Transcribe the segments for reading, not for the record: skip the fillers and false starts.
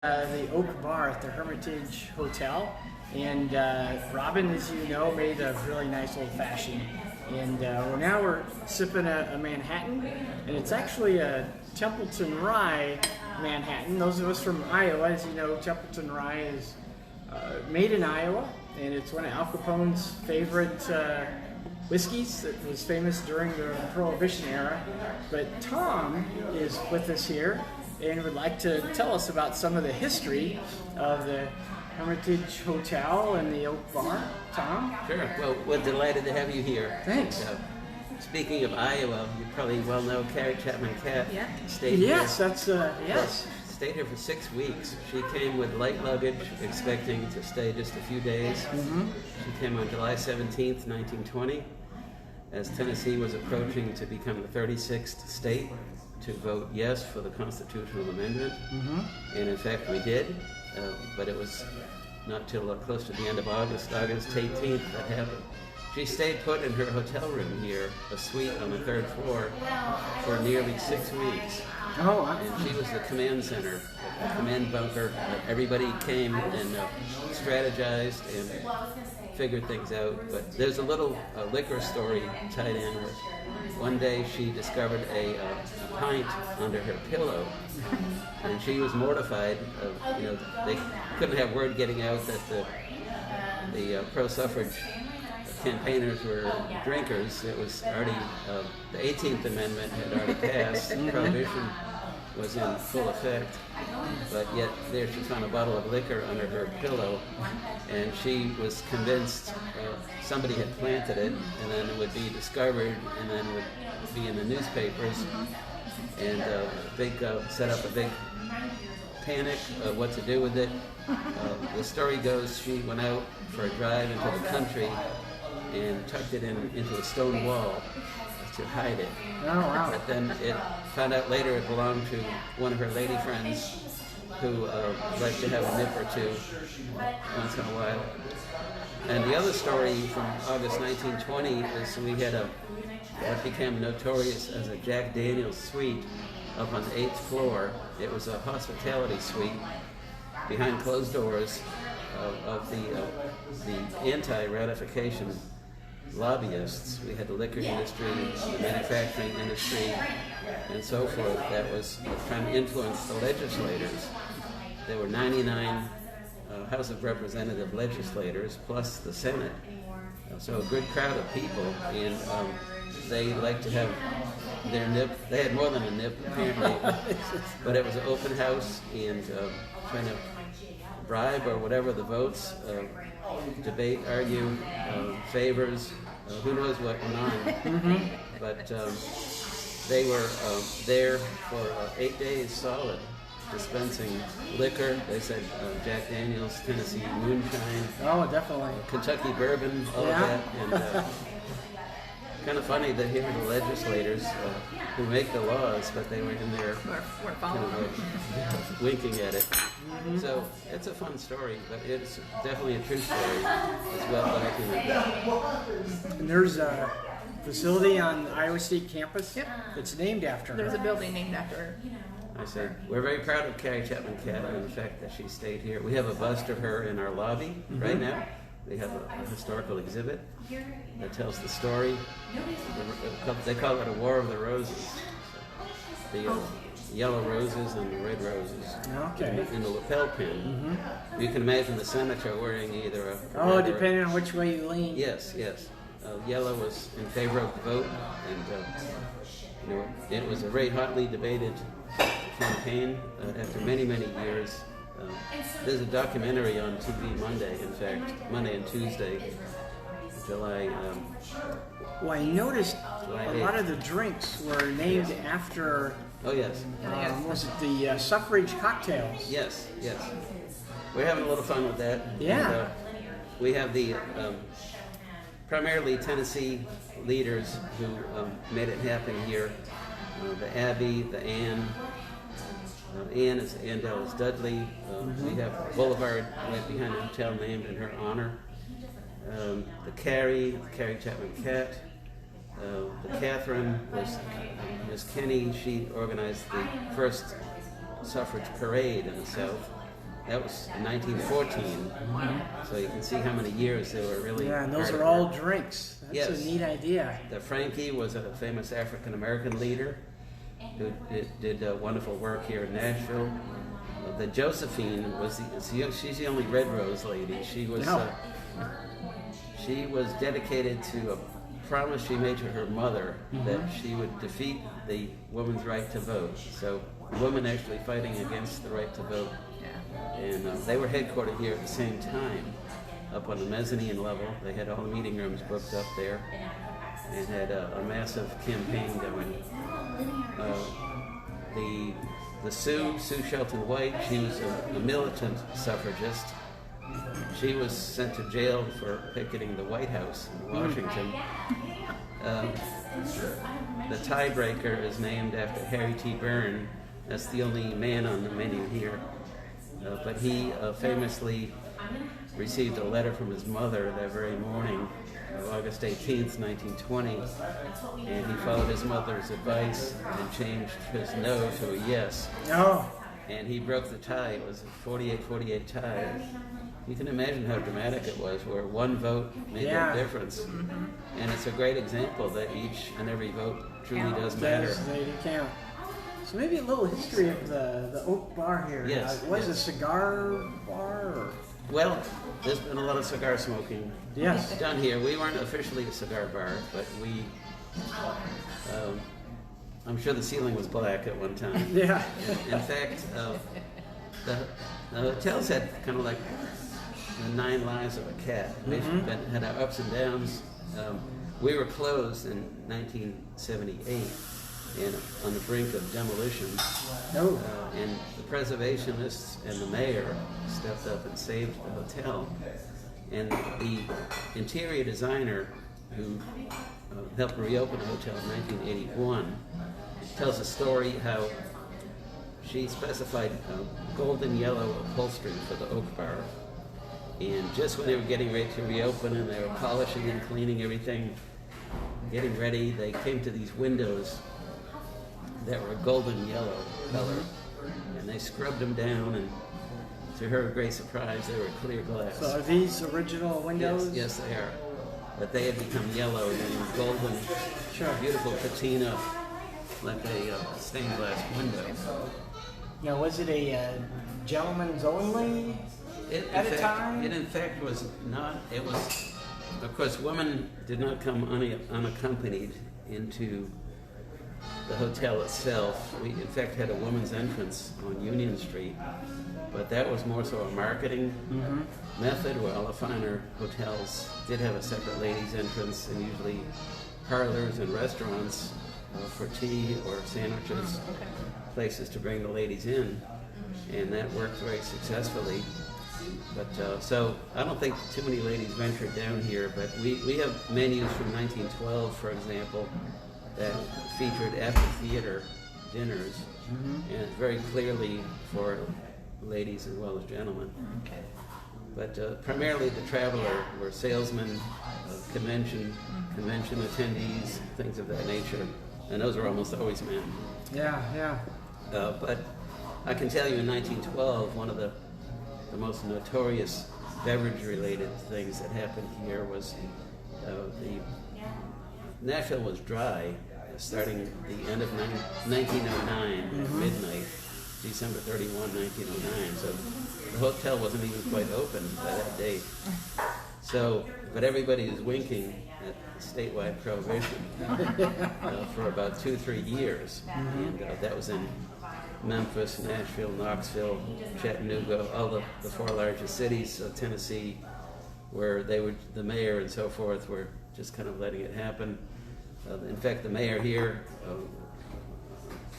The Oak Bar at the Hermitage Hotel, and Robin, as you know, made a really nice old-fashioned, and now we're sipping a Manhattan, and it's actually a Templeton Rye Manhattan. Those of us from Iowa, as you know, Templeton Rye is made in Iowa, and it's one of Al Capone's favorite whiskeys that was famous during the Prohibition era. But Tom is with us here and would like to tell us about some of the history of the Hermitage Hotel and the Oak Bar. Tom? Sure. Well, we're delighted to have you here. Thanks. Speaking of Iowa, you probably well know Carrie Chapman Catt. Yeah. Stayed yes, here. That's yes. Stayed here for 6 weeks. She came with light luggage, expecting to stay just a few days. She came on July 17th, 1920, as Tennessee was approaching to become the 36th state to vote yes for the constitutional amendment. And in fact, we did, but it was not till close to the end of August 18th, that happened. She stayed put in her hotel room here, a suite on the 3rd floor, for nearly 6 weeks. Oh, and she was the command center, the command bunker. Everybody came and strategized and figured things out. But there's a little liquor story tied in with. One day she discovered a pint under her pillow, and she was mortified. They couldn't have word getting out that the pro-suffrage campaigners were drinkers. It was already, the 18th Amendment had already passed, Prohibition was in full effect, but yet there she found a bottle of liquor under her pillow, and she was convinced somebody had planted it, and then it would be discovered, and then would be in the newspapers, and set up a big panic of what to do with it. The story goes she went out for a drive into the country and tucked it into a stone wall to hide it. Oh, wow. But then it found out later it belonged to one of her lady friends who liked to have a nip or two once in a while. And the other story from August 1920 is we had what became notorious as a Jack Daniels suite up on the 8th floor. It was a hospitality suite behind closed doors of the anti-ratification lobbyists. We had the liquor industry, the manufacturing industry, and so forth that was trying to influence the legislators. There were 99 House of Representative legislators plus the Senate. So a good crowd of people, and they like to have their nip. They had more than a nip, apparently, but it was an open house, and trying to bribe or whatever the votes, debate, argue, favors, who knows what went on. But they were there for 8 days solid, dispensing liquor. They said Jack Daniels, Tennessee moonshine, definitely, Kentucky bourbon, all of that. And kind of funny that here are the legislators who make the laws, but they were in there kind of winking at it. So it's a fun story, but it's definitely a true story. It's well documented. And there's a facility on the Iowa State campus that's named after her. There's a building named after her. I say we're very proud of Carrie Chapman Catt and the fact that she stayed here. We have a bust of her in our lobby right now. They have a historical exhibit that tells the story. They call it a War of the Roses. The yellow roses and the red roses in the lapel pin. You can imagine the senator wearing either a... depending on which way you lean. Yes. Yellow was in favor of the vote, and it was a very hotly debated campaign after many, many years. There's a documentary on TV Monday, in fact, Monday and Tuesday, July. Well, I noticed July a lot of the drinks were named after. Oh yes. Was it the suffrage cocktails? Yes. We're having a little fun with that. Yeah. And, we have the primarily Tennessee leaders who made it happen here. The Abbey, the Ann. Ann is Ann Dudley. We have a boulevard right behind the hotel named in her honor. The Carrie Chapman Catt. The Catherine was Miss Kenny. She organized the first suffrage parade in the South. that was in 1914. So you can see how many years they were really. Yeah, and those hard are at all work. drinks. That's Yes. a neat idea. The Frankie was a famous African American leader who did wonderful work here in Nashville. The Josephine was she's the only Red Rose lady. She was dedicated to a promise she made to her mother that she would defeat the woman's right to vote. So women actually fighting against the right to vote. And they were headquartered here at the same time, up on the mezzanine level. They had all the meeting rooms booked up there and had a massive campaign going. The Sue Shelton White, she was a militant suffragist. She was sent to jail for picketing the White House in Washington. The tiebreaker is named after Harry T. Byrne. That's the only man on the menu here. But he famously received a letter from his mother that very morning, August 18th, 1920, and he followed his mother's advice and changed his no to a yes. Oh. And he broke the tie. It was a 48-48 tie. You can imagine how dramatic it was, where one vote made that difference. And it's a great example that each and every vote truly does matter. They count. So maybe a little history of the Oak Bar here. Yes. Was it a cigar bar? Or? Well, there's been a lot of cigar smoking done here. We weren't officially a cigar bar, but we, I'm sure the ceiling was black at one time. Yeah. In fact, the hotels had kind of like the 9 lives of a cat. They had our ups and downs. We were closed in 1978 and on the brink of demolition. And the preservationists and the mayor stepped up and saved the hotel. And the interior designer who helped reopen the hotel in 1981 tells a story how she specified golden yellow upholstery for the Oak Bar. And just when they were getting ready to reopen and they were polishing and cleaning everything, getting ready, they came to these windows that were golden yellow color, and they scrubbed them down, and to her great surprise, they were clear glass. So are these original windows? Yes, they are. But they had become yellow and golden, beautiful patina, like a stained glass window. Now, was it a gentleman's only at a time? It in fact was not. It was, of course, women did not come unaccompanied into the hotel itself. We, in fact, had a woman's entrance on Union Street, but that was more so a marketing method, where all the finer hotels did have a separate ladies' entrance, and usually parlors and restaurants for tea or sandwiches, places to bring the ladies in, and that worked very successfully. But so I don't think too many ladies ventured down here, but we have menus from 1912, for example, that featured amphitheater dinners, and it's very clearly for ladies as well as gentlemen. But primarily the traveler were salesmen, convention attendees, things of that nature, and those were almost always men. But I can tell you in 1912, one of the most notorious beverage-related things that happened here was Nashville was dry starting the end of 1909 at midnight, December 31, 1909. So the hotel wasn't even quite open by that date. So, but everybody was winking at statewide prohibition for about 2-3 years. And that was in Memphis, Nashville, Knoxville, Chattanooga, all the 4 largest cities of Tennessee, where the mayor and so forth were just kind of letting it happen. In fact, the mayor here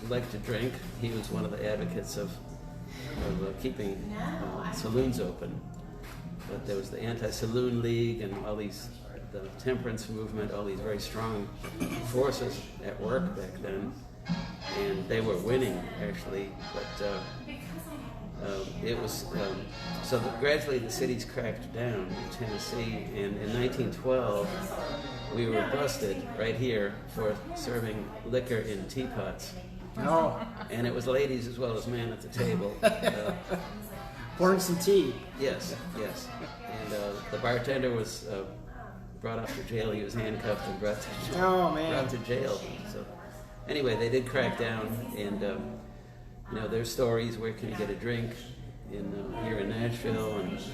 liked to drink. He was one of the advocates of keeping saloons open. But there was the Anti-Saloon League and all these, the temperance movement, all these very strong forces at work back then. And they were winning, actually, but it was, so gradually the cities cracked down in Tennessee, and in 1912, we were busted right here for serving liquor in teapots. And it was ladies as well as men at the table. Pouring some tea. Yes, yes. And the bartender was brought off to jail. He was handcuffed and brought to jail. Oh, man. Brought to jail. So anyway, they did crack down, and there's stories. Where can you get a drink here in Nashville? And it's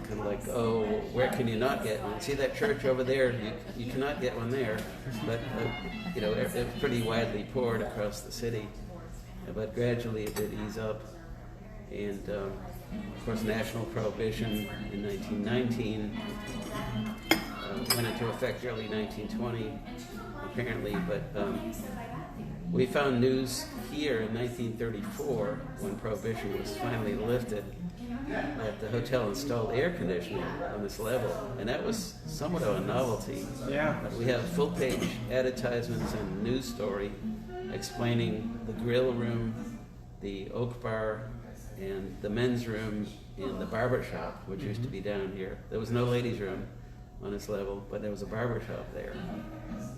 kind of like, oh, where can you not get one? See that church over there? You cannot get one there. But it's pretty widely poured across the city. But gradually it did ease up, and of course, national prohibition in 1919 went into effect early 1920, apparently. But we found news here in 1934, when prohibition was finally lifted, that the hotel installed air conditioning on this level, and that was somewhat of a novelty. Yeah. But we have full-page advertisements and news story explaining the grill room, the oak bar, and the men's room in the barber shop, which used to be down here. There was no ladies' room on this level, but there was a barber shop there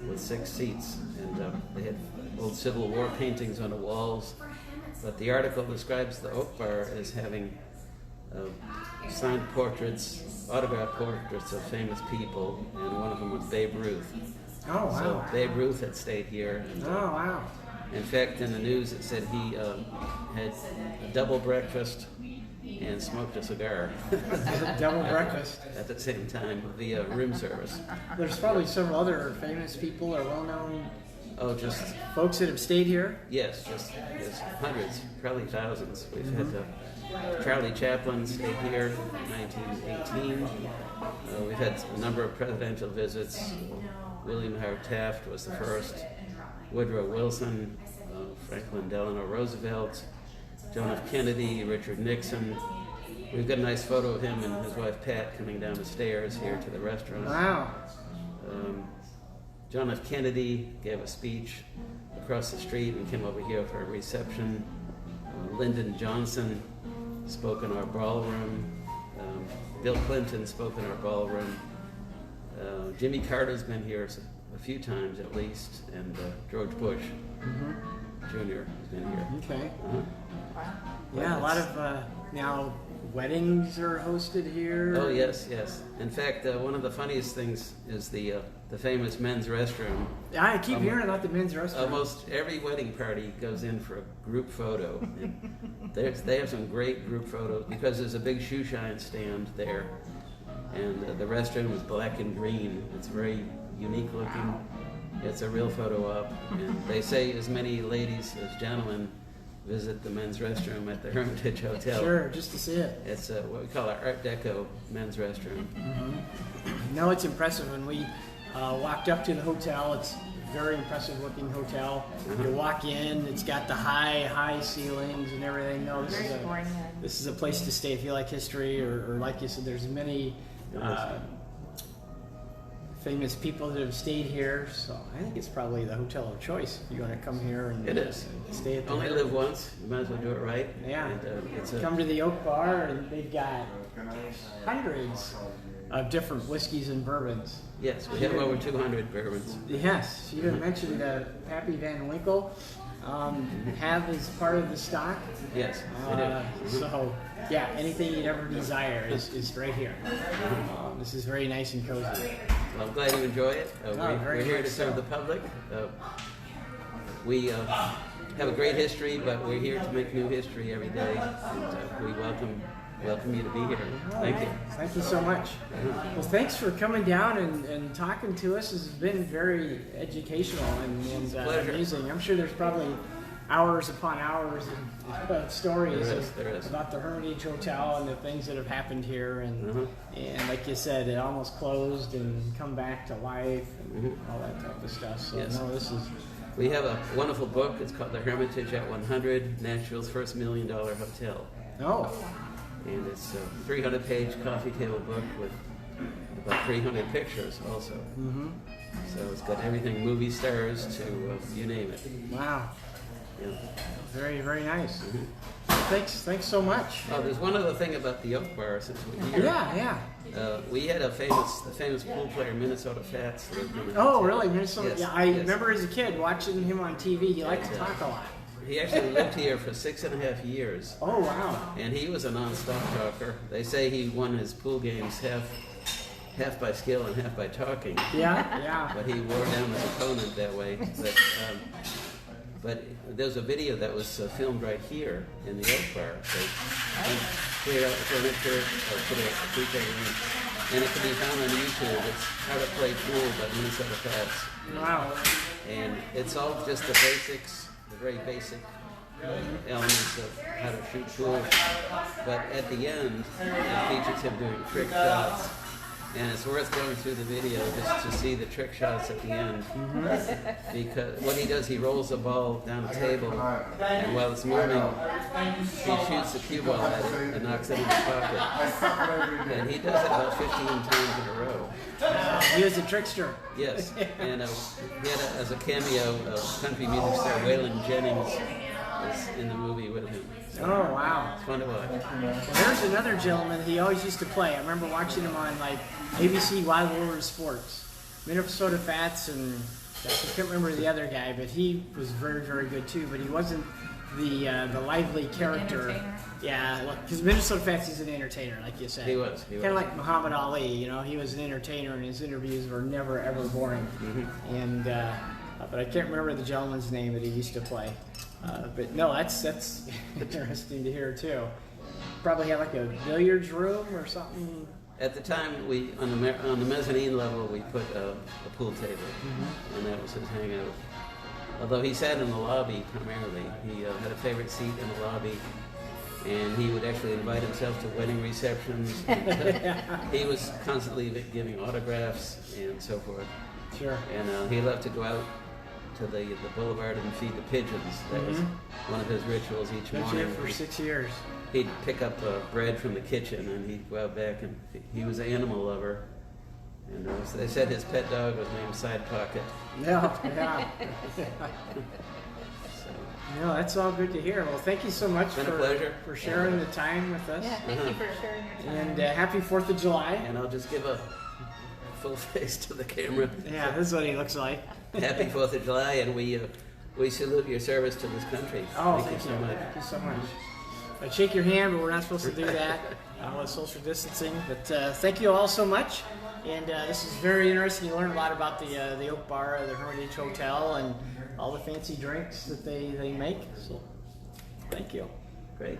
with 6 seats, and they had old Civil War paintings on the walls. But the article describes the oak bar as having signed portraits, autographed portraits of famous people, and one of them was Babe Ruth. Oh, wow. So Babe Ruth had stayed here. And, Oh, wow. in fact, in the news it said he had a double breakfast and smoked a cigar Double breakfast. at the same time via room service. There's probably several other famous people or well-known Oh, just, folks that have stayed here. yes, just hundreds, probably thousands. We've had Charlie Chaplin stay here in 1918. We've had a number of presidential visits. William Howard Taft was the first. Woodrow Wilson, Franklin Delano Roosevelt, John F. Kennedy, Richard Nixon. We've got a nice photo of him and his wife Pat coming down the stairs here to the restaurant. Wow. John F. Kennedy gave a speech across the street and came over here for a reception. Lyndon Johnson spoke in our ballroom. Bill Clinton spoke in our ballroom. Jimmy Carter's been here a few times at least, and George Bush Jr. has been here. Okay. Uh-huh. Yeah, a lot of now weddings are hosted here. Oh yes, yes. In fact, one of the funniest things is the famous men's restroom. I keep hearing about the men's restaurant. Almost every wedding party goes in for a group photo. And they have some great group photos because there's a big shoe shine stand there, and the restroom is black and green. It's very unique looking. It's a real photo op, and they say as many ladies as gentlemen visit the men's restroom at the Hermitage Hotel. Sure, just to see it. It's what we call our Art Deco men's restroom. No, it's impressive. When we walked up to the hotel, it's a very impressive looking hotel. You walk in, it's got the high ceilings and everything. No, this is a place to stay if you like history, or like you said, there's many famous people that have stayed here. So I think it's probably the hotel of choice if you want to come here and It is. stay at the Only live once. You might as well do it right. Yeah. And, it's a, Come to the Oak Bar, and they've got hundreds of different whiskeys and bourbons. yes, we have over 200 bourbons. Yes, you had mentioned Pappy Van Winkle have as part of the stock. Yes, we do. So, yeah, anything you'd ever desire is right here. This is very nice and cozy. Well, I'm glad you enjoy it. We're here to serve the public. We have a great history, but we're here to make new history every day. And we welcome you to be here. Thank you. Thank you so much. Well, thanks for coming down and talking to us. This has been very educational and amazing. I'm sure there's probably hours upon hours of stories There is. about the Hermitage Hotel and the things that have happened here. And like you said, it almost closed and come back to life and all that type of stuff. So, Yes. no, this is... We have a wonderful book. It's called The Hermitage at 100, Nashville's First $1 Million Hotel. Oh, And it's a 300-page coffee table book with about 300 pictures also. So it's got everything, movie stars to you name it. wow. Yeah. Very, very nice. Thanks so much. Oh, there's one other thing about the Oak Bar since we're here. Yeah. We had the famous pool player Minnesota Fats lived in the Oh, hotel. really? Minnesota? Yes, Yeah, I yes. remember as a kid watching him on TV. He liked to talk a lot. He actually lived here for 6.5 years. Oh, wow. And he was a non-stop talker. They say he won his pool games half by skill and half by talking. Yeah, yeah. But he wore down his opponent that way. But there's a video that was filmed right here in the Oak Bar. They cleared out the furniture or put a pool table in. And it can be found on YouTube. It's How to Play Pool by Minnesota Fats. Wow. And it's all just the basics, the very basic elements of how to shoot pool. But at the end, it features him doing trick shots. And it's worth going through the video just to see the trick shots at the end. Because what he does, he rolls the ball down a table, and while it's moving, he shoots the cue ball at it and knocks it in his pocket. And he does it about 15 times in a row. He was a trickster. Yes, and he had as a cameo, country music star Waylon Jennings is in the movie with him. Oh, wow. It's fun to watch. Well, there's another gentleman he always used to play. I remember watching him on like ABC Wild World Sports. Minnesota Fats and I can't remember the other guy, but he was very, very good too. But he wasn't the lively character. Yeah, because Minnesota Fats is an entertainer, like you said. He was. Kind of like Muhammad Ali, you know. He was an entertainer, and his interviews were never ever boring. And but I can't remember the gentleman's name that he used to play. But no, that's interesting to hear too. Probably had like a billiards room or something. At the time, we on the mezzanine level we put a pool table, and that was his hangout. Although he sat in the lobby primarily, he had a favorite seat in the lobby, and he would actually invite himself to wedding receptions. He was constantly giving autographs and so forth. Sure. And he loved to go out to the boulevard and feed the pigeons. That was one of his rituals each morning. For 6 years. He'd pick up bread from the kitchen and he'd go out back, and he was an animal lover. And they said his pet dog was named Side Pocket. Yeah. So, No, that's all good to hear. Well, thank you so much for sharing the time with us. Yeah, thank you for sharing your time. And happy 4th of July. and I'll just give a full face to the camera. Yeah, this is what he looks like. Happy 4th of July, and we salute your service to this country. Oh, thank you so much. Thank you so much. I'd shake your hand, but we're not supposed to do that with social distancing. But thank you all so much. And this is very interesting. You learned a lot about the Oak Bar, the Hermitage Hotel, and all the fancy drinks that they make. So, thank you. Great.